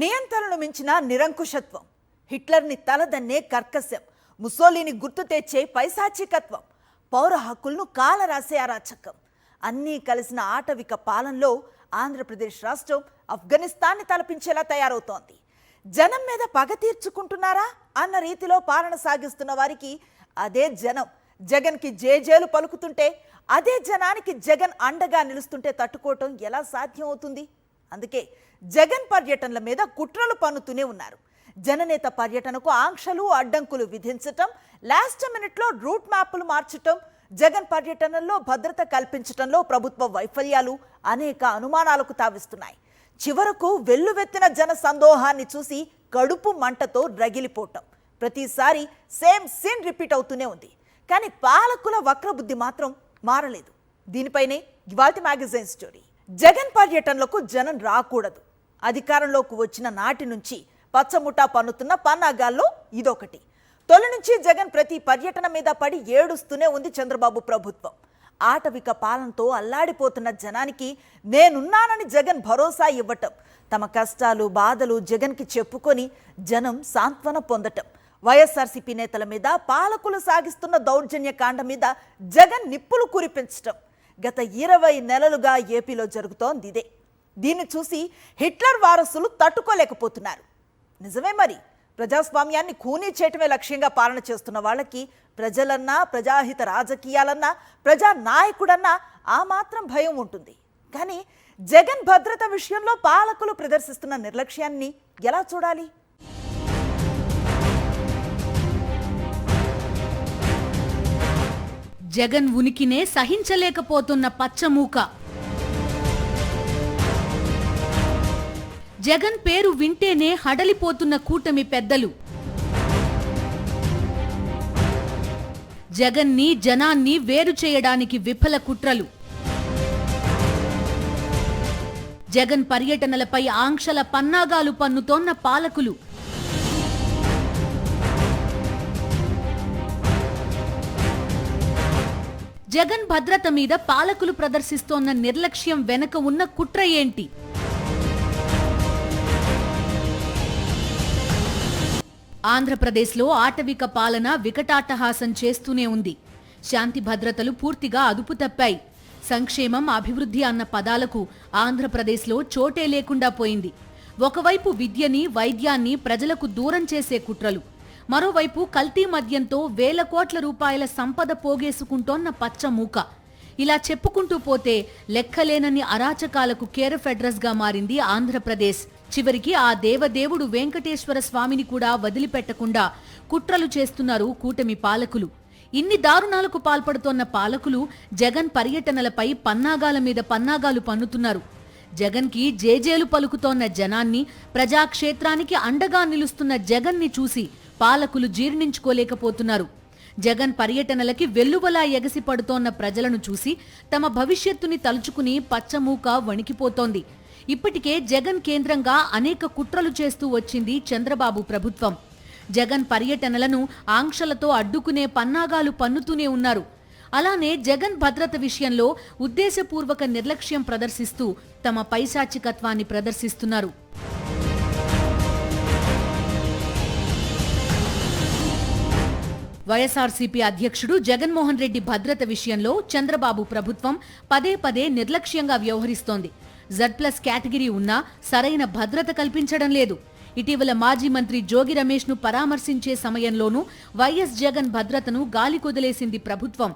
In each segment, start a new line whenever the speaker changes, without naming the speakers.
నియంత్రణను మించిన నిరంకుశత్వం, హిట్లర్ని తలదన్నే కర్కశం, ముసోలిని గుర్తు తెచ్చే పైశాచికత్వం, పౌర హక్కులను కాలరాసే అరాచకం అన్నీ కలిసిన ఆటవిక పాలనలో ఆంధ్రప్రదేశ్ రాష్ట్రం ఆఫ్ఘనిస్తాన్ని తలపించేలా తయారవుతోంది. జనం మీద పగ తీర్చుకుంటున్నారా అన్న రీతిలో పాలన సాగిస్తున్న వారికి అదే జనం జగన్కి జేజేలు పలుకుతుంటే, అదే జనానికి జగన్ అండగా నిలుస్తుంటే తట్టుకోవటం ఎలా సాధ్యం అవుతుంది? అందుకే జగన్ పర్యటనల మీద కుట్రలు పన్నుతూనే ఉన్నారు. జననేత పర్యటనకు ఆంక్షలు అడ్డంకులు విధించటం, లాస్ట్ మినిట్లో రూట్ మ్యాప్లు మార్చటం, జగన్ పర్యటనల్లో భద్రత కల్పించటంలో ప్రభుత్వ వైఫల్యాలు అనేక అనుమానాలకు తావిస్తున్నాయి. చివరకు వెల్లువెత్తిన జన సందోహాన్ని చూసి కడుపు మంటతో రగిలిపోవటం, ప్రతిసారి సేమ్ సీన్ రిపీట్ అవుతూనే ఉంది. కానీ పాలకుల వక్రబుద్ధి మాత్రం మారలేదు. దీనిపైనే ఇవాల్టి మ్యాగజైన్ స్టోరీ. జగన్ పర్యటనలకు జనం రాకూడదు. అధికారంలోకి వచ్చిన నాటి నుంచి పచ్చముఠా పన్నుతున్న పన్నాగాల్లో ఇదొకటి. తొలి నుంచి జగన్ ప్రతి పర్యటన మీద పడి ఏడుస్తూనే ఉంది చంద్రబాబు ప్రభుత్వం. ఆటవిక పాలనతో అల్లాడిపోతున్న జనానికి నేనున్నానని జగన్ భరోసా ఇవ్వటం, తమ కష్టాలు బాధలు జగన్కి చెప్పుకొని జనం సాంత్వన పొందటం, వైఎస్ఆర్సీపీ నేతల మీద పాలకులు సాగిస్తున్న దౌర్జన్య కాండ మీద జగన్ నిప్పులు కురిపించటం గత 20 నెలలుగా ఏపీలో జరుగుతోంది ఇదే. దీన్ని చూసి హిట్లర్ వారసులు తట్టుకోలేకపోతున్నారు. నిజమే మరి, ప్రజాస్వామ్యాన్ని ఖూనీ చేయటమే లక్ష్యంగా పాలన చేస్తున్న వాళ్ళకి ప్రజలన్నా, ప్రజాహిత రాజకీయాలన్నా, ప్రజా నాయకుడన్నా ఆ మాత్రం భయం ఉంటుంది. కానీ జగన్ భద్రత విషయంలో పాలకులు ప్రదర్శిస్తున్న నిర్లక్ష్యాన్ని ఎలా చూడాలి?
జగన్ ఉనికినే సహించలేకపోతున్న పచ్చమూక. జగన్ పేరు వింటేనే హడలిపోతున్న కూటమి పెద్దలు. జగన్ని జనాన్ని వేరు చేయడానికి విఫల కుట్రలు. జగన్ పర్యటనలపై ఆంక్షల పన్నాగాలు పన్నుతోన్న పాలకులు. జగన్ భద్రత మీద పాలకులు ప్రదర్శిస్తోన్న నిర్లక్ష్యం వెనక ఉన్న కుట్ర ఏంటి? ఆంధ్రప్రదేశ్లో ఆటవిక పాలన వికటాట్టహాసం చేస్తూనే ఉంది. శాంతి భద్రతలు పూర్తిగా అదుపు తప్పాయి. సంక్షేమం, అభివృద్ధి అన్న పదాలకు ఆంధ్రప్రదేశ్లో చోటే లేకుండా పోయింది. ఒకవైపు విద్యని, వైద్యాన్ని ప్రజలకు దూరం చేసే కుట్రలు, మరోవైపు కల్తీ మద్యంతో వేల కోట్ల రూపాయల సంపద పోగేసుకుంటోన్న పచ్చమూక. ఇలా చెప్పుకుంటూ పోతే లెక్కలేనన్ని అరాచకాలకు కేరఫ్ అడ్రస్ గా మారింది ఆంధ్రప్రదేశ్. చివరికి ఆ దేవదేవుడు వెంకటేశ్వర స్వామిని కూడా వదిలిపెట్టకుండా కుట్రలు చేస్తున్నారు కూటమి పాలకులు. ఇన్ని దారుణాలకు పాల్పడుతోన్న పాలకులు జగన్ పర్యటనలపై పన్నాగాల మీద పన్నాగాలు పన్నుతున్నారు. జగన్కి జేజేలు పలుకుతోన్న జనాన్ని, ప్రజాక్షేత్రానికి అండగా నిలుస్తున్న జగన్ని చూసి పాలకులు జీర్ణించుకోలేకపోతున్నారు. జగన్ పర్యటనలకి వెల్లువలా ఎగసి పడుతోన్న ప్రజలను చూసి తమ భవిష్యత్తుని తలుచుకుని పచ్చమూక వణికిపోతోంది. ఇప్పటికే జగన్ కేంద్రంగా అనేక కుట్రలు చేస్తూ వచ్చింది చంద్రబాబు ప్రభుత్వం. జగన్ పర్యటనలను ఆంక్షలతో అడ్డుకునే పన్నాగాలు పన్నుతూనే ఉన్నారు. అలానే జగన్ భద్రత విషయంలో ఉద్దేశపూర్వక నిర్లక్ష్యం ప్రదర్శిస్తూ తమ పైశాచికత్వాన్ని ప్రదర్శిస్తున్నారు. వైఎస్ఆర్సీపీ అధ్యక్షుడు జగన్మోహన్ రెడ్డి భద్రత విషయంలో చంద్రబాబు ప్రభుత్వం పదే పదే నిర్లక్ష్యంగా వ్యవహరిస్తోంది. Z+ కేటగిరీ ఉన్నా సరైన భద్రత కల్పించడం లేదు. ఇటీవల మాజీ మంత్రి జోగి రమేష్ ను పరామర్శించే సమయంలోనూ వైఎస్ జగన్ భద్రతను గాలికొదిలేసింది ప్రభుత్వం.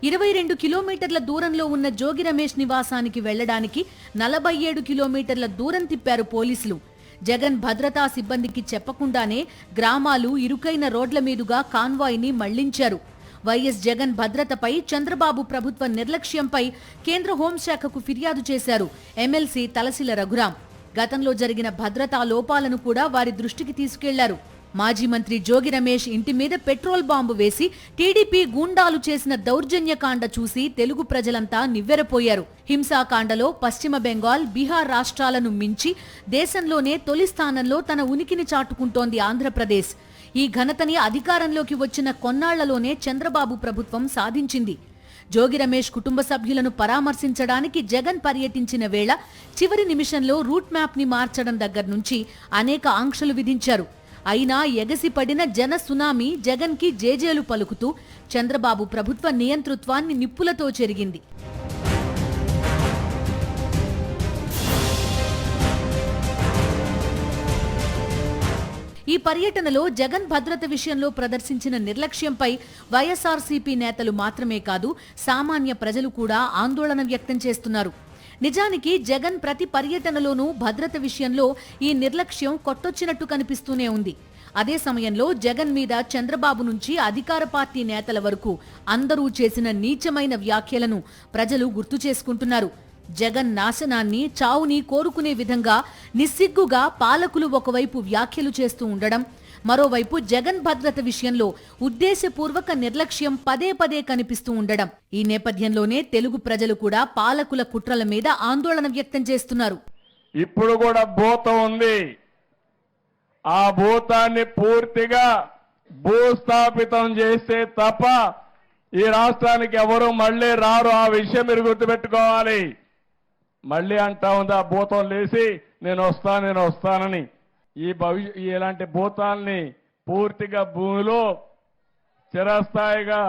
22 కిలోమీటర్ల దూరంలో ఉన్న జోగి రమేష్ నివాసానికి వెళ్లడానికి 47 కిలోమీటర్ల దూరం తిప్పారు పోలీసులు. జగన్ భద్రతా సిబ్బందికి చెప్పకుండానే గ్రామాలు, ఇరుకైన రోడ్ల మీదుగా కాన్వాయ్ని మళ్లించారు. వైఎస్ జగన్ భద్రతపై చంద్రబాబు ప్రభుత్వ నిర్లక్ష్యంపై కేంద్ర హోంశాఖకు ఫిర్యాదు చేశారు ఎమ్మెల్సీ తలసిల రఘురాం. గతంలో జరిగిన భద్రతా లోపాలను కూడా వారి దృష్టికి తీసుకెళ్లారు. మాజీ మంత్రి జోగి రమేష్ ఇంటి మీద పెట్రోల్ బాంబు వేసి టీడీపీ గూండాలు చేసిన దౌర్జన్యకాండ చూసి తెలుగు ప్రజలంతా నివ్వెరపోయారు. హింసాకాండలో పశ్చిమ బెంగాల్, బీహార్ రాష్ట్రాలను మించి దేశంలోనే తొలి స్థానంలో తన ఉనికిని చాటుకుంటోంది ఆంధ్రప్రదేశ్. ఈ ఘనతని అధికారంలోకి వచ్చిన కొన్నాళ్లలోనే చంద్రబాబు ప్రభుత్వం సాధించింది. జోగి రమేష్ కుటుంబ సభ్యులను పరామర్శించడానికి జగన్ పర్యటించిన వేళ చివరి నిమిషంలో రూట్ మ్యాప్ ని మార్చడం దగ్గర నుంచి అనేక ఆంక్షలు విధించారు. అయినా ఎగసిపడిన జన సునామీ జగన్ కి జేజేలు పలుకుతూ చంద్రబాబు ప్రభుత్వ నియంతృత్వాన్ని నిప్పులతో చెరిగింది. ఈ పర్యటనలో జగన్ భద్రత విషయంలో ప్రదర్శించిన నిర్లక్ష్యంపై వైఎస్ఆర్సీపీ నేతలు మాత్రమే కాదు, సామాన్య ప్రజలు కూడా ఆందోళన వ్యక్తం చేస్తున్నారు. నిజానికి జగన్ ప్రతి పర్యటనలోనూ భద్రత విషయంలో ఈ నిర్లక్ష్యం కొట్టొచ్చినట్టు కనిపిస్తూనే ఉంది. అదే సమయంలో జగన్ మీద చంద్రబాబు నుంచి అధికార పార్టీ నేతల వరకు అందరూ చేసిన నీచమైన వ్యాఖ్యలను ప్రజలు గుర్తు చేసుకుంటున్నారు. జగన్ నాశనాన్ని, చావుని కోరుకునే విధంగా నిస్సిగ్గుగా పాలకులు ఒకవైపు వ్యాఖ్యలు చేస్తూ ఉండడం, మరోవైపు జగన్ భద్రత విషయంలో ఉద్దేశపూర్వక నిర్లక్ష్యం పదే పదే కనిపిస్తూ ఉండడం. ఈ నేపథ్యంలోనే తెలుగు ప్రజలు కూడా పాలకుల కుట్రల మీద ఆందోళన వ్యక్తం చేస్తున్నారు.
ఇప్పుడు కూడా భూతం ఉంది. ఆ భూతాన్ని పూర్తిగా భూస్థాపితం చేస్తే తప్ప ఈ రాష్ట్రానికి ఎవరు మళ్ళీ రారు. ఆ విషయం మీరు గుర్తుపెట్టుకోవాలి. మళ్ళీ అంటా ఉంది ఆ భూతం లేచి నేను వస్తానని. ఇలాంటి భూతాల్ని పూర్తిగా భూమిలో చిరస్థాయిగా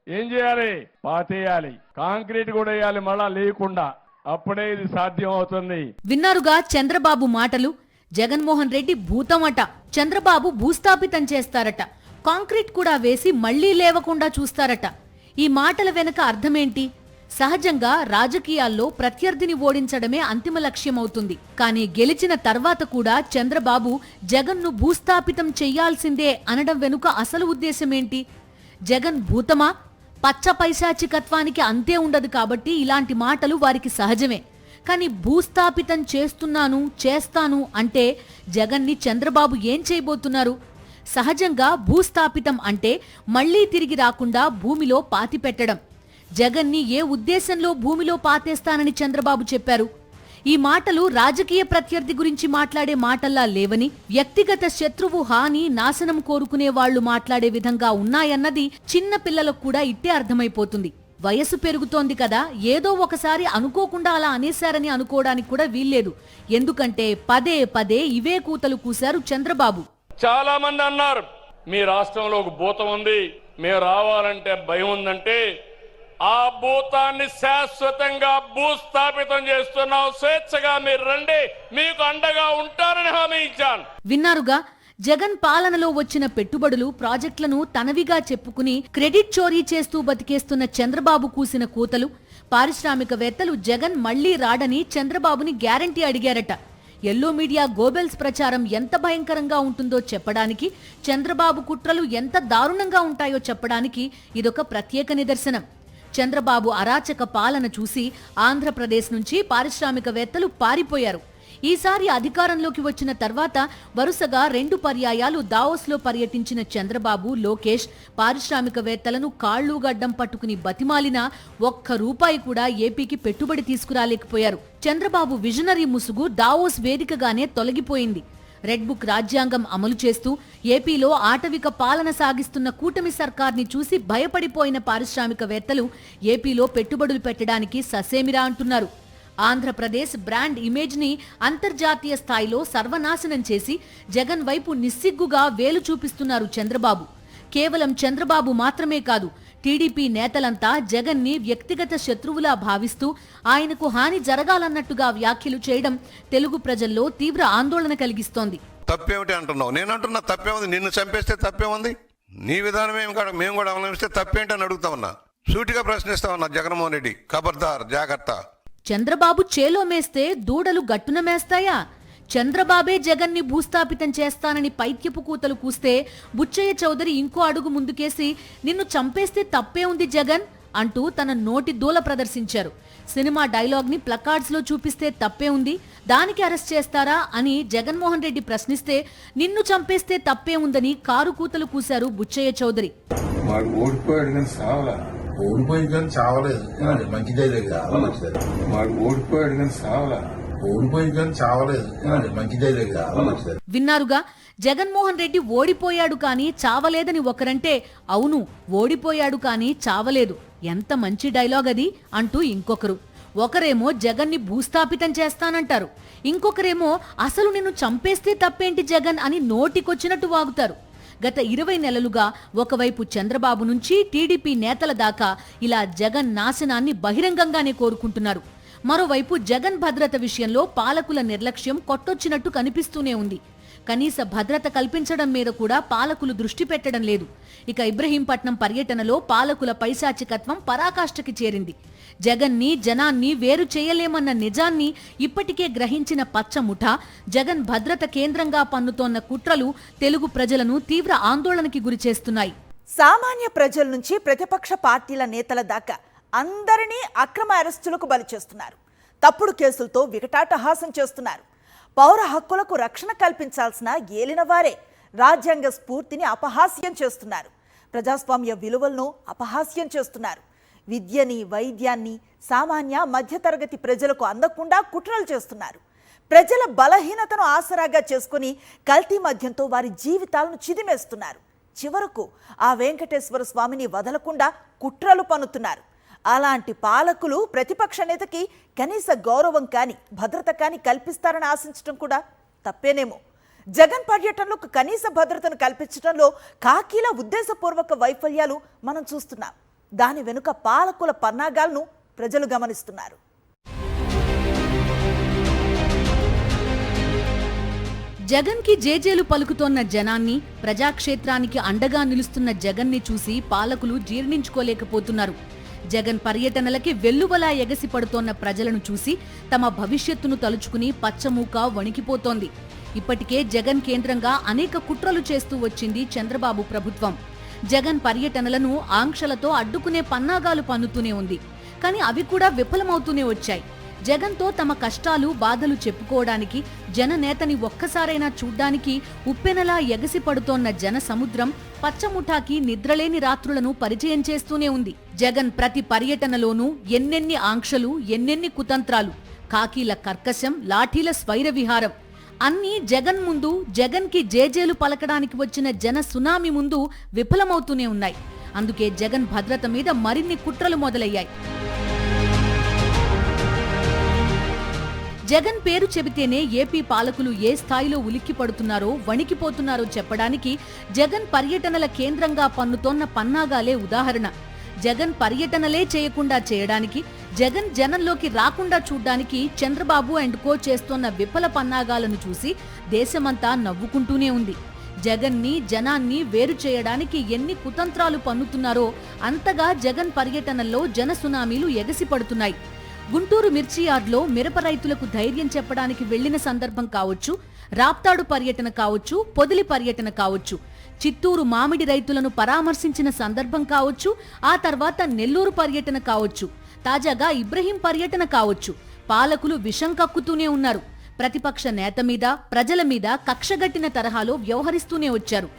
ఏం చేయాలి? పాతేయాలి. కాంక్రీట్ కూడా వేయాలి మళ్ళా లేకుండా. అప్పుడే ఇది సాధ్యం అవుతుంది.
విన్నారుగా చంద్రబాబు మాటలు. జగన్మోహన్ రెడ్డి భూతమట, చంద్రబాబు భూస్థాపితం చేస్తారట, కాంక్రీట్ కూడా వేసి మళ్లీ లేవకుండా చూస్తారట. ఈ మాటల వెనక అర్థమేంటి? సహజంగా రాజకీయాల్లో ప్రత్యర్థిని ఓడించడమే అంతిమ లక్ష్యమవుతుంది. కానీ గెలిచిన తర్వాత కూడా చంద్రబాబు జగన్ను భూస్థాపితం చెయ్యాల్సిందే అనడం వెనుక అసలు ఉద్దేశమేంటి? జగన్ భూతమా? పచ్చ పైశాచికత్వానికి అంతే ఉండదు కాబట్టి ఇలాంటి మాటలు వారికి సహజమే. కానీ భూస్థాపితం చేస్తాను అంటే జగన్ని చంద్రబాబు ఏం చేయబోతున్నారు? సహజంగా భూస్థాపితం అంటే మళ్లీ తిరిగి రాకుండా భూమిలో పాతిపెట్టడం. జగన్ని ఏ ఉద్దేశంలో భూమిలో పాతేస్తానని చంద్రబాబు చెప్పారు? ఈ మాటలు రాజకీయ ప్రత్యర్థి గురించి మాట్లాడే మాటల్లా లేవని, వ్యక్తిగత శత్రువు హాని, నాశనం కోరుకునే వాళ్లు మాట్లాడే విధంగా ఉన్నాయన్నది చిన్న పిల్లలకు కూడా ఇట్టే అర్థమైపోతుంది. వయసు పెరుగుతోంది కదా, ఏదో ఒకసారి అనుకోకుండా అలా అనేశారని అనుకోవడానికి కూడా వీల్లేదు. ఎందుకంటే పదే పదే ఇవే కూతలు కూశారు చంద్రబాబు.
చాలా మంది అన్నారు మీ రాష్ట్రంలో ఒక భూతం ఉంది, మేము రావాలంటే భయం ఉందంటే ఆ భూతాన్ని శాశ్వతంగా భూస్థాపితం చేస్తున్నాం. స్వేచ్ఛగా మీరు రండి, మీకు అండగా ఉంటారని హామీ ఇచ్చాను.
విన్నారుగా, జగన్ పాలనలో వచ్చిన పెట్టుబడులు, ప్రాజెక్టులను తనవిగా చెప్పుకుని క్రెడిట్ చోరీ చేస్తూ బతికేస్తున్న చంద్రబాబు కూసిన కూతలు. పారిశ్రామికవేత్తలు జగన్ మళ్లీ రాడని చంద్రబాబుని గ్యారంటీ అడిగారట. ఎల్లో మీడియా గోబెల్స్ ప్రచారం ఎంత భయంకరంగా ఉంటుందో చెప్పడానికి, చంద్రబాబు కుట్రలు ఎంత దారుణంగా ఉంటాయో చెప్పడానికి ఇదొక ప్రత్యేక నిదర్శనం. చంద్రబాబు అరాచక పాలన చూసి ఆంధ్రప్రదేశ్ నుంచి పారిశ్రామికవేత్తలు పారిపోయారు. ఈసారి అధికారంలోకి వచ్చిన తర్వాత వరుసగా 2 పర్యాయాలు దావోస్లో పర్యటించిన చంద్రబాబు, లోకేష్ పారిశ్రామికవేత్తలను కాళ్లు గడ్డం పట్టుకుని బతిమాలినా ఒక్క రూపాయి కూడా ఏపీకి పెట్టుబడి తీసుకురాలేకపోయారు. చంద్రబాబు విజనరీ ముసుగు దావోస్ వేదికగానే తొలగిపోయింది. రెడ్ బుక్ రాజ్యాంగం అమలు చేస్తూ ఏపీలో ఆటవిక పాలన సాగిస్తున్న కూటమి సర్కార్ని చూసి భయపడిపోయిన పారిశ్రామికవేత్తలు ఏపీలో పెట్టుబడులు పెట్టడానికి ససేమిరా అంటున్నారు. ఆంధ్రప్రదేశ్ బ్రాండ్ ఇమేజ్ ని అంతర్జాతీయ స్థాయిలో సర్వనాశనం చేసి జగన్ వైపు నిస్సిగ్గుగా వేలు చూపిస్తున్నారు చంద్రబాబు. కేవలం చంద్రబాబు మాత్రమే కాదు, టీడీపీ నేతలంతా జగన్ ని వ్యక్తిగత శత్రువులా భావిస్తూ ఆయనకు హాని జరగాలన్నట్టుగా వ్యాఖ్యలు చేయడం తెలుగు ప్రజల్లో తీవ్ర ఆందోళన కలిగిస్తోంది.
తప్పేమిటి అంటున్నావు? నేను అంటున్నా తప్పేముంది? నిన్ను చంపేస్తే తప్పేముంది? నీ విధానం మేము కూడా అవలంబిస్తే తప్పేంటి అని అడుగుతా ఉన్నా. సూటిగా ప్రశ్నిస్తా ఉన్నా. జగన్మోహన్ రెడ్డి ఖబర్దార్, జాగ్రత్త.
చంద్రబాబు చేలో మేస్తే దూడలు గట్టున మేస్తాయా? చంద్రబాబే జగన్ని భూస్థాపితం చేస్తానని పైత్యపు కూతలు కూస్తే బుచ్చయ్య చౌదరి ఇంకో అడుగు ముందుకేసి నిన్ను చంపేస్తే తప్పే ఉంది జగన్ అంటూ తన నోటి దూల ప్రదర్శించారు. సినిమా డైలాగ్ ని ప్లకార్డ్స్ లో చూపిస్తే తప్పే ఉంది, దానికి అరెస్ట్ చేస్తారా అని జగన్మోహన్ రెడ్డి ప్రశ్నిస్తే నిన్ను చంపేస్తే తప్పే ఉందని కారు కూతలు కూశారు బుచ్చయ్య చౌదరి.
ఓడిపోయింది కానీ చావలేదు, మంచిదే కదా. మాకు ఓడిపోయాడు కానీ చావలా, ఓడిపోయింది కానీ చావలేదు, మంచిదే కదా.
విన్నారుగా, జగన్మోహన్ రెడ్డి ఓడిపోయాడు కానీ చావలేదని ఒకరంటే, అవును ఓడిపోయాడు కానీ చావలేదు, ఎంత మంచి డైలాగ్ అది అంటూ ఇంకొకరు. ఒకరేమో జగన్ని భూస్థాపితం చేస్తానంటారు, ఇంకొకరేమో అసలు నిన్ను చంపేస్తే తప్పేంటి జగన్ అని నోటికొచ్చినట్టు వాగుతారు. గత 20 నెలలుగా ఒకవైపు చంద్రబాబు నుంచి టీడీపీ నేతల దాకా ఇలా జగన్ నాశనాన్ని బహిరంగంగానే కోరుకుంటున్నారు. మరోవైపు జగన్ భద్రత విషయంలో పాలకుల నిర్లక్ష్యం కొట్టొచ్చినట్టు కనిపిస్తూనే ఉంది. కనీస భద్రత కల్పించడం మీద కూడా పాలకులు దృష్టి పెట్టడం లేదు. ఇక ఇబ్రహీంపట్నం పర్యటనలో పాలకుల పైశాచికత్వం పరాకాష్ఠకి చేరింది. జగన్ని జనాన్ని వేరు చేయలేమన్న నిజాన్ని ఇప్పటికే గ్రహించిన పచ్చముఠ జగన్ భద్రత కేంద్రంగా పన్నుతోన్న కుట్రలు తెలుగు ప్రజలను తీవ్ర ఆందోళనకి గురిచేస్తున్నాయి.
సామాన్య ప్రజల నుంచి ప్రతిపక్ష పార్టీల నేతల దాకా అందరినీ అక్రమ అరెస్టులకు బలి చేస్తున్నారు. తప్పుడు కేసులతో వికటాటహాసం చేస్తున్నారు. పౌర హక్కులకు రక్షణ కల్పించాల్సిన ఏలినవారే రాజ్యాంగ స్ఫూర్తిని అపహాస్యం చేస్తున్నారు. ప్రజాస్వామ్య విలువలను అపహాస్యం చేస్తున్నారు. విద్యని, వైద్యాన్ని సామాన్య మధ్యతరగతి ప్రజలకు అందకుండా కుట్రలు చేస్తున్నారు. ప్రజల బలహీనతను ఆసరాగా చేసుకుని కల్తీ మద్యంతో వారి జీవితాలను చిదిమేస్తున్నారు. చివరకు ఆ వెంకటేశ్వర స్వామిని వదలకుండా కుట్రలు పన్నుతున్నారు. అలాంటి పాలకులు ప్రతిపక్ష నేతకి కనీస గౌరవం కానీ భద్రత కానీ కల్పిస్తారని ఆశించడం కూడా తప్పేనేమో. జగన్ పర్యటనలో కనీస భద్రతను కల్పించడంలో కాకీల ఉద్దేశపూర్వక వైఫల్యాలు మనం చూస్తున్నాం. దాని వెనుక పాలకుల పన్నాగాలను ప్రజలు గమనిస్తున్నారు.
జగన్ కి జేజేలు పలుకుతోన్న జనాన్ని, ప్రజాక్షేత్రానికి అండగా నిలుస్తున్న జగన్ని చూసి పాలకులు జీర్ణించుకోలేకపోతున్నారు. జగన్ పర్యటనలకి వెల్లువలా ఎగసి పడుతోన్న ప్రజలను చూసి తమ భవిష్యత్తును తలుచుకుని పచ్చమూక వణికిపోతోంది. ఇప్పటికే జగన్ కేంద్రంగా అనేక కుట్రలు చేస్తూ వచ్చింది చంద్రబాబు ప్రభుత్వం. జగన్ పర్యటనలను ఆంక్షలతో అడ్డుకునే పన్నాగాలు పన్నుతూనే ఉంది. కానీ అవి కూడా విఫలమవుతూనే వచ్చాయి. జగన్తో తమ కష్టాలు బాధలు చెప్పుకోవడానికి, జననేతని ఒక్కసారైనా చూడ్డానికి ఉప్పెనలా ఎగసి పడుతోన్న జన సముద్రం పచ్చముఠాకి నిద్రలేని రాత్రులను పరిచయం చేస్తూనే ఉంది. జగన్ ప్రతి పర్యటనలోనూ ఎన్నెన్ని ఆంక్షలు, ఎన్నెన్ని కుతంత్రాలు, కాకీల కర్కశం, లాఠీల స్వైర విహారం అన్నీ జగన్ ముందు, జగన్ కి జేజేలు పలకడానికి వచ్చిన జన సునామీ ముందు విఫలమవుతూనే ఉన్నాయి. అందుకే జగన్ భద్రత మీద మరిన్ని కుట్రలు మొదలయ్యాయి. జగన్ పేరు చెబితేనే ఏపీ పాలకులు ఏ స్థాయిలో ఉలిక్కి పడుతున్నారో, వణికిపోతున్నారో చెప్పడానికి జగన్ పర్యటనల కేంద్రంగా పన్నుతోన్న పన్నాగాలే ఉదాహరణ. జగన్ పర్యటనలే చేయకుండా చేయడానికి, జగన్ జనంలోకి రాకుండా చూడ్డానికి చంద్రబాబు అండ్ కో చేస్తోన్న విఫల పన్నాగాలను చూసి దేశమంతా నవ్వుకుంటూనే ఉంది. జగన్ని, జనాన్ని వేరు చేయడానికి ఎన్ని కుతంత్రాలు పన్నుతున్నారో అంతగా జగన్ పర్యటనల్లో జన సునామీలు ఎగసిపడుతున్నాయి. గుంటూరు మిర్చి యార్డ్లో మిరప రైతులకు ధైర్యం చెప్పడానికి వెళ్లిన సందర్భం కావచ్చు, రాప్తాడు పర్యటన కావచ్చు, పొదిలి పర్యటన కావచ్చు, చిత్తూరు మామిడి రైతులను పరామర్శించిన సందర్భం కావచ్చు, ఆ తర్వాత నెల్లూరు పర్యటన కావచ్చు, తాజాగా ఇబ్రహీం పర్యటన కావచ్చు, పాలకులు విషం కక్కుతూనే ఉన్నారు. ప్రతిపక్ష నేత మీద, ప్రజల మీద కక్షగట్టిన తరహాలో వ్యవహరిస్తూనే వచ్చారు.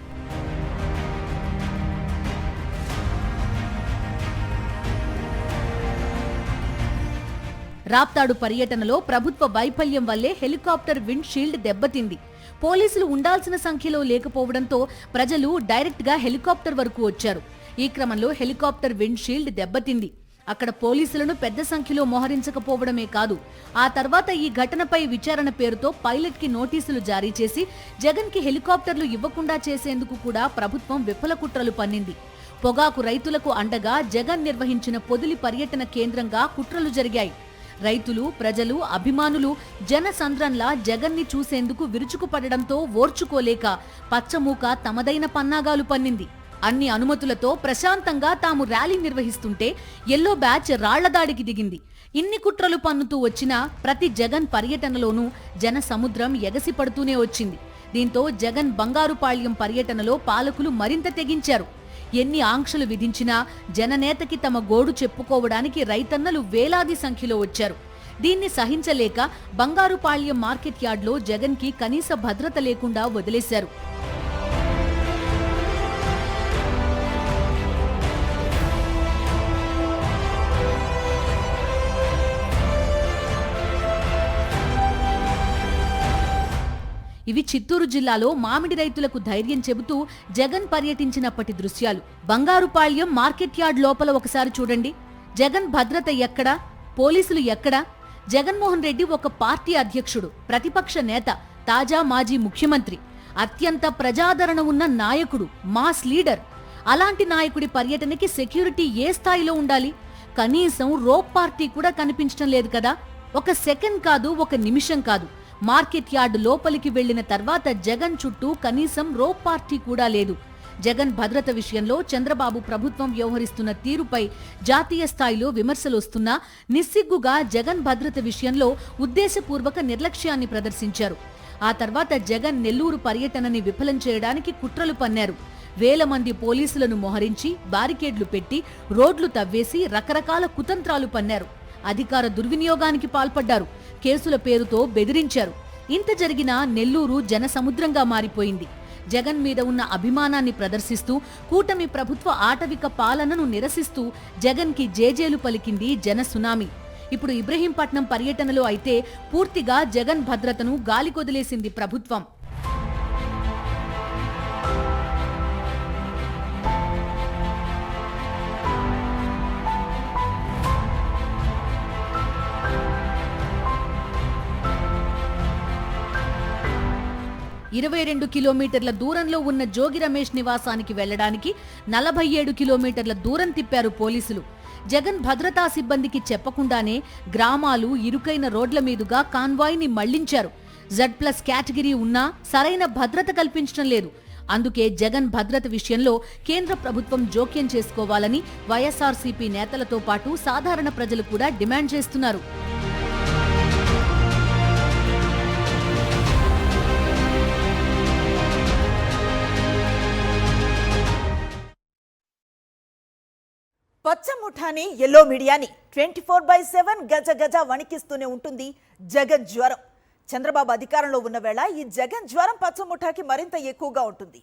రాప్తాడు పర్యటనలో ప్రభుత్వ వైఫల్యం వల్లే హెలికాప్టర్ విండ్ షీల్డ్ దెబ్బతింది. పోలీసులు ఉండాల్సిన సంఖ్యలో లేకపోవడంతో ప్రజలు డైరెక్ట్ గా హెలికాప్టర్ వరకు వచ్చారు. ఈ క్రమంలో హెలికాప్టర్ విండ్ షీల్డ్ దెబ్బతింది. అక్కడ పోలీసులను పెద్ద సంఖ్యలో మోహరించకపోవడమే కాదు, ఆ తర్వాత ఈ ఘటనపై విచారణ పేరుతో పైలట్ కి నోటీసులు జారీ చేసి జగన్ కి హెలికాప్టర్లు ఇవ్వకుండా చేసేందుకు కూడా ప్రభుత్వం విఫల కుట్రలు పన్నింది. పొగాకు రైతులకు అండగా జగన్ నిర్వహించిన పొదిలి పర్యటన కేంద్రంగా కుట్రలు జరిగాయి. రైతులు, ప్రజలు, అభిమానులు జనసంద్రంలా జగన్ని చూసేందుకు విరుచుకుపడడంతో ఓర్చుకోలేక పచ్చమూక తమదైన పన్నాగాలు పన్నింది. అన్ని అనుమతులతో ప్రశాంతంగా తాము ర్యాలీ నిర్వహిస్తుంటే ఎల్లో బ్యాచ్ రాళ్లదాడికి దిగింది. ఇన్ని కుట్రలు పన్నుతూ వచ్చినా ప్రతి జగన్ పర్యటనలోనూ జన సముద్రం ఎగసిపడుతూనే వచ్చింది. దీంతో జగన్ బంగారుపాళ్యం పర్యటనలో పాలకులు మరింత తెగించారు. ఎన్ని ఆంక్షలు విధించినా జననేతకి తమ గోడు చెప్పుకోవడానికి రైతన్నలు వేలాది సంఖ్యలో వచ్చారు. దీన్ని సహించలేక బంగారుపాళ్యం మార్కెట్ యార్డ్లో జగన్ కి కనీస భద్రత లేకుండా వదిలేశారు. ఇవి చిత్తూరు జిల్లాలో మామిడి రైతులకు ధైర్యం చెబుతూ జగన్ పర్యటించినప్పటి దృశ్యాలు. బంగారుపాళ్యం మార్కెట్ యార్డ్ లోపల ఒకసారి చూడండి. జగన్ భద్రత ఎక్కడా? పోలీసులు ఎక్కడా? జగన్మోహన్ రెడ్డి ఒక పార్టీ అధ్యక్షుడు, ప్రతిపక్ష నేత, తాజా మాజీ ముఖ్యమంత్రి, అత్యంత ప్రజాదరణ ఉన్న నాయకుడు, మాస్ లీడర్. అలాంటి నాయకుడి పర్యటనకి సెక్యూరిటీ ఏ స్థాయిలో ఉండాలి? కనీసం రోప్ పార్టీ కూడా కనిపించడం లేదు కదా. ఒక సెకండ్ కాదు, ఒక నిమిషం కాదు, మార్కెట్ యార్డ్ లోపలికి వెళ్లిన తర్వాత జగన్ చుట్టూ కనీసం రోప్ పార్టీ కూడా లేదు. జగన్ భద్రత విషయంలో చంద్రబాబు ప్రభుత్వం వ్యవహరిస్తున్న తీరుపై జాతీయ స్థాయిలో విమర్శలు వస్తున్నా నిస్సిగ్గుగా జగన్ భద్రత విషయంలో ఉద్దేశపూర్వక నిర్లక్ష్యాన్ని ప్రదర్శించారు. ఆ తర్వాత జగన్ నెల్లూరు పర్యటనని విఫలం చేయడానికి కుట్రలు పన్నారు. వేల మంది పోలీసులను మోహరించి బారికేడ్లు పెట్టి రోడ్లు తవ్వేసి రకరకాల కుతంత్రాలు పన్నారు. అధికార దుర్వినియోగానికి పాల్పడ్డారు. కేసుల పేరుతో బెదిరించారు. ఇంత జరిగినా నెల్లూరు జనసముద్రంగా మారిపోయింది. జగన్ మీద ఉన్న అభిమానాన్ని ప్రదర్శిస్తూ కూటమి ప్రభుత్వ ఆటవిక పాలనను నిరసిస్తూ జగన్ కి జేజేలు పలికింది జన సునామీ. ఇప్పుడు ఇబ్రహీంపట్నం పర్యటనలో అయితే పూర్తిగా జగన్ భద్రతను గాలికొదిలేసింది ప్రభుత్వం. ఇరవై 22 కిలోమీటర్ల దూరంలో ఉన్న జోగి రమేష్ నివాసానికి వెళ్లడానికి 47 కిలోమీటర్ల దూరం తిప్పారు పోలీసులు. జగన్ భద్రతా సిబ్బందికి చెప్పకుండానే గ్రామాలు, ఇరుకైన రోడ్ల మీదుగా కాన్వాయ్ని మళ్లించారు. Z+ కేటగిరీ ఉన్నా సరైన భద్రత కల్పించడం లేదు. అందుకే జగన్ భద్రత విషయంలో కేంద్ర ప్రభుత్వం జోక్యం చేసుకోవాలని వైఎస్ఆర్సీపీ నేతలతో పాటు సాధారణ ప్రజలు కూడా డిమాండ్ చేస్తున్నారు.
పచ్చ ముఠాని, ఎల్లో మీడియాని 24/7 గజ గజ వణికిస్తూనే ఉంటుంది జగన్ జ్వరం. చంద్రబాబు అధికారంలో ఉన్న వేళ ఈ జగన్ జ్వరం పచ్చ ముఠాకి మరింత ఎక్కువగా ఉంటుంది.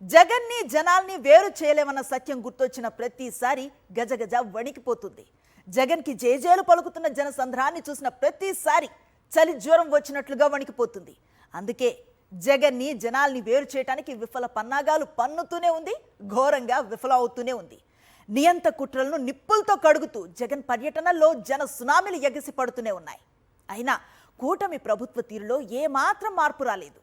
జగన్ని, జనాల్ని వేరు చేయలేమన్న సత్యం గుర్తొచ్చిన ప్రతిసారి గజ గజ వణికిపోతుంది. జగన్కి జేజేలు పలుకుతున్న జనసంద్రాన్ని చూసిన ప్రతిసారి చలి జ్వరం వచ్చినట్లుగా వణికిపోతుంది. అందుకే జగన్ని, జనాల్ని వేరు చేయడానికి విఫల పన్నాగాలు పన్నుతూనే ఉంది, ఘోరంగా విఫలం అవుతూనే ఉంది. నియంత కుట్రలను నిప్పులతో కడుగుతూ జగన్ పర్యటనలో జన సునామీలు ఎగసి పడుతూనే ఉన్నాయి. అయినా కూటమి ప్రభుత్వ తీరులో ఏమాత్రం మార్పు రాలేదు.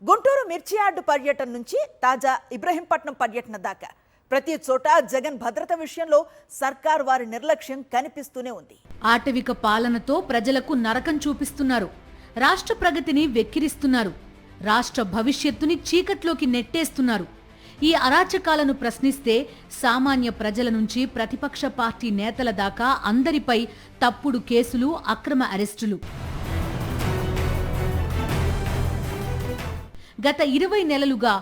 గుంటూరు మిర్చి యార్డు పర్యటన నుంచి తాజా ఇబ్రహీంపట్నం పర్యటన దాకా ప్రతి చోట జగన్ భద్రత విషయంలో సర్కార్ వారి నిర్లక్ష్యం కనిపిస్తూనే ఉంది.
ఆటవిక పాలనతో ప్రజలకు నరకం చూపిస్తున్నారు. రాష్ట్ర ప్రగతిని వెక్కిరిస్తున్నారు. రాష్ట్ర భవిష్యత్తుని చీకట్లోకి నెట్టేస్తున్నారు. ఈ అరాచకాలను ప్రశ్నిస్తే సామాన్య ప్రజల నుంచి ప్రతిపక్ష పార్టీ నేతల దాకా అందరిపై తప్పుడు కేసులు, అక్రమ అరెస్టులు. గత 20 నెలలుగా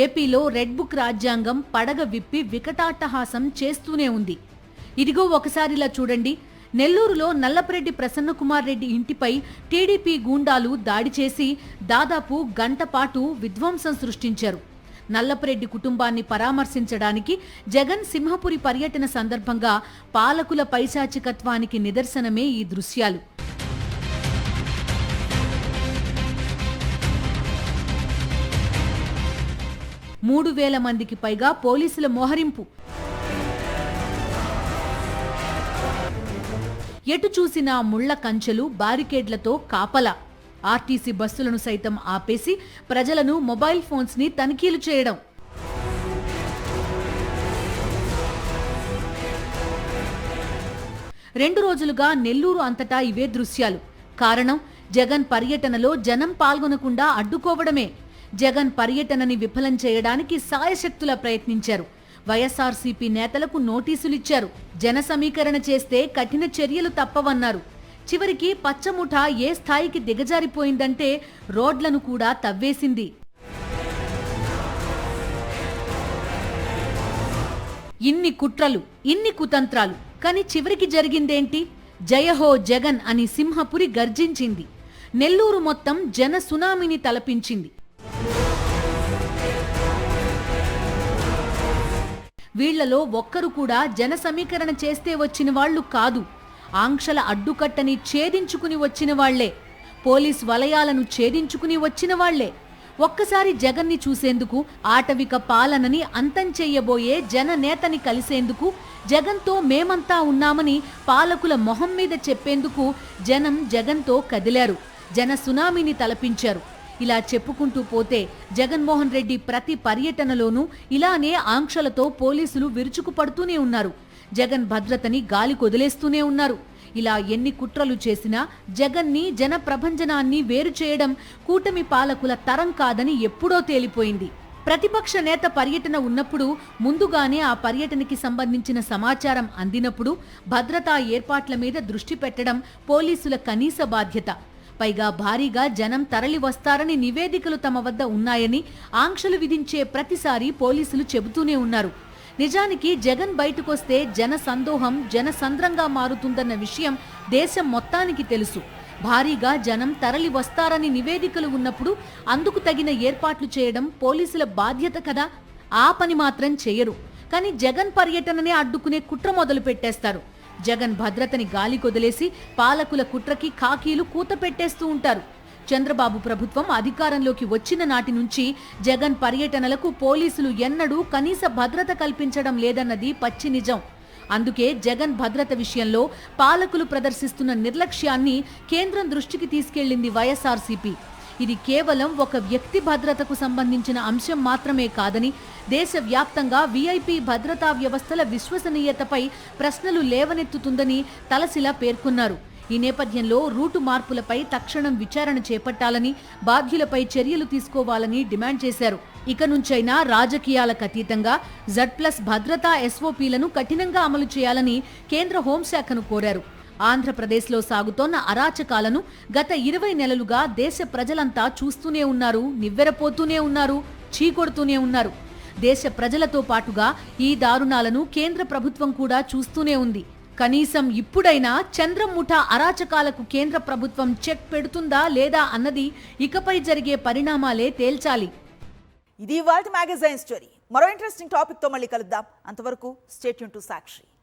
ఏపీలో రెడ్ బుక్ రాజ్యాంగం పడగ విప్పి వికటాట్టహాసం చేస్తూనే ఉంది. ఇదిగో ఒకసారిలా చూడండి. నెల్లూరులో నల్లపరెడ్డి ప్రసన్నకుమార్ రెడ్డి ఇంటిపై టీడీపీ గూండాలు దాడి చేసి దాదాపు గంట పాటు విధ్వంసం సృష్టించారు. నల్లపరెడ్డి కుటుంబాన్ని పరామర్శించడానికి జగన్ సింహపురి పర్యటన సందర్భంగా పాలకుల పైశాచికత్వానికి నిదర్శనమే ఈ దృశ్యాలు. మూడు 3,000 మందికి పైగా పోలీసుల మోహరింపు. ఎటు చూసినా ముళ్ల కంచెలు, బారికేడ్లతో కాపలా. ఆర్టీసీ బస్సులను సైతం ఆపేసి ప్రజలను మొబైల్ ఫోన్స్ ని తనిఖీలు చేయడం. రెండు రోజులుగా నెల్లూరు అంతటా ఇవే దృశ్యాలు. కారణం జగన్ పర్యటనలో జనం పాల్గొనకుండా అడ్డుకోవడమే. జగన్ పర్యటనని విఫలం చేయడానికి సాయశక్తులా ప్రయత్నించారు. వైఎస్ఆర్సీపీ నేతలకు నోటీసులిచ్చారు. జన సమీకరణ చేస్తే కఠిన చర్యలు తప్పవన్నారు. చివరికి పచ్చముఠ ఏ స్థాయికి దిగజారిపోయిందంటే రోడ్లను కూడా తవ్వేసింది. ఇన్ని కుట్రలు, ఇన్ని కుతంత్రాలు, కానీ చివరికి జరిగిందేంటి? జయహో జగన్ అని సింహపురి గర్జించింది. నెల్లూరు మొత్తం జన సునామీని తలపించింది. వీళ్లలో ఒక్కరు కూడా జన సమీకరణ చేస్తే వచ్చిన వాళ్లు కాదు. ఆంక్షల అడ్డుకట్టని ఛేదించుకుని వచ్చిన వాళ్లే. పోలీస్ వలయాలను ఛేదించుకుని వచ్చిన వాళ్లే. ఒక్కసారి జగన్ని చూసేందుకు, ఆటవిక పాలనని అంతం చెయ్యబోయే జననేతని కలిసేందుకు, జగన్తో మేమంతా ఉన్నామని పాలకుల మొహం మీద చెప్పేందుకు జనం జగన్తో కదిలారు. జన సునామీని తలపించారు. ఇలా చెప్పుకుంటూ పోతే జగన్మోహన్ రెడ్డి ప్రతి పర్యటనలోనూ ఇలానే ఆంక్షలతో పోలీసులు విరుచుకుపడుతూనే ఉన్నారు. జగన్ భద్రతని గాలి కొదిలేస్తూనే ఉన్నారు. ఇలా ఎన్ని కుట్రలు చేసినా జగన్ని, జన ప్రభంజనాన్ని వేరు చేయడం కూటమి పాలకుల తరం కాదని ఎప్పుడో తేలిపోయింది. ప్రతిపక్ష నేత పర్యటన ఉన్నప్పుడు ముందుగానే ఆ పర్యటనకి సంబంధించిన సమాచారం అందినప్పుడు భద్రతా ఏర్పాట్ల మీద దృష్టి పెట్టడం పోలీసుల కనీస బాధ్యత. పైగా భారీగా జనం తరలి వస్తారని నివేదికలు తమ వద్ద ఉన్నాయని ఆంక్షలు విధించే ప్రతిసారి పోలీసులు చెబుతూనే ఉన్నారు. నిజానికి జగన్ బయటకొస్తే జన సందోహం జనసంద్రంగా మారుతుందన్న విషయం దేశం మొత్తానికి తెలుసు. భారీగా జనం తరలి వస్తారని నివేదికలు ఉన్నప్పుడు అందుకు తగిన ఏర్పాట్లు చేయడం పోలీసుల బాధ్యత కదా. ఆ పని మాత్రం చేయరు. కానీ జగన్ పర్యటననే అడ్డుకునే కుట్ర మొదలు పెట్టేస్తారు. జగన్ భద్రతని గాలి కొదిలేసి పాలకుల కుట్రకి ఖాకీలు కూత పెట్టేస్తూ ఉంటారు. చంద్రబాబు ప్రభుత్వం అధికారంలోకి వచ్చిన నాటి నుంచి జగన్ పర్యటనలకు పోలీసులు ఎన్నడూ కనీస భద్రత కల్పించడం లేదన్నది పచ్చి నిజం. అందుకే జగన్ భద్రత విషయంలో పాలకులు ప్రదర్శిస్తున్న నిర్లక్ష్యాన్ని కేంద్రం దృష్టికి తీసుకెళ్లింది వైఎస్ఆర్సీపీ. ఇది కేవలం ఒక వ్యక్తి భద్రతకు సంబంధించిన అంశం మాత్రమే కాదని, దేశవ్యాప్తంగా వీఐపీ భద్రతా వ్యవస్థల విశ్వసనీయతపై ప్రశ్నలు లేవనెత్తుతుందని తలసిలా పేర్కొన్నారు. ఈ నేపథ్యంలో రూటు మార్పులపై తక్షణం విచారణ చేపట్టాలని, బాధ్యులపై చర్యలు తీసుకోవాలని డిమాండ్ చేశారు. ఇక నుంచైనా రాజకీయాలకు అతీతంగా Z+ భద్రతా SOPలను కఠినంగా అమలు చేయాలని కేంద్ర హోంశాఖను కోరారు. ఆంధ్రప్రదేశ్లో సాగుతోన్న అరాచకాలను గత 20 నెలలుగా దేశ ప్రజలంతా చూస్తూనే ఉన్నారు, నివ్వెరపోతూనే ఉన్నారు, చీకొడుతూనే ఉన్నారు. దేశ ప్రజలతో పాటుగా ఈ దారుణాలను కేంద్ర ప్రభుత్వం కూడా చూస్తూనే ఉంది. కనీసం ఇప్పుడైనా చంద్రం ముఠా అరాచకాలకు కేంద్ర ప్రభుత్వం చెక్ పెడుతుందా లేదా అన్నది ఇకపై జరిగే పరిణామాలే తేల్చాలి.
ఇది ఇవాల్టి మ్యాగజైన్ స్టోరీ. మరో ఇంట్రెస్టింగ్ టాపిక్ తో మళ్ళీ కలుద్దాం. అంతవరకు స్టే ట్యూన్ టు సాక్షి.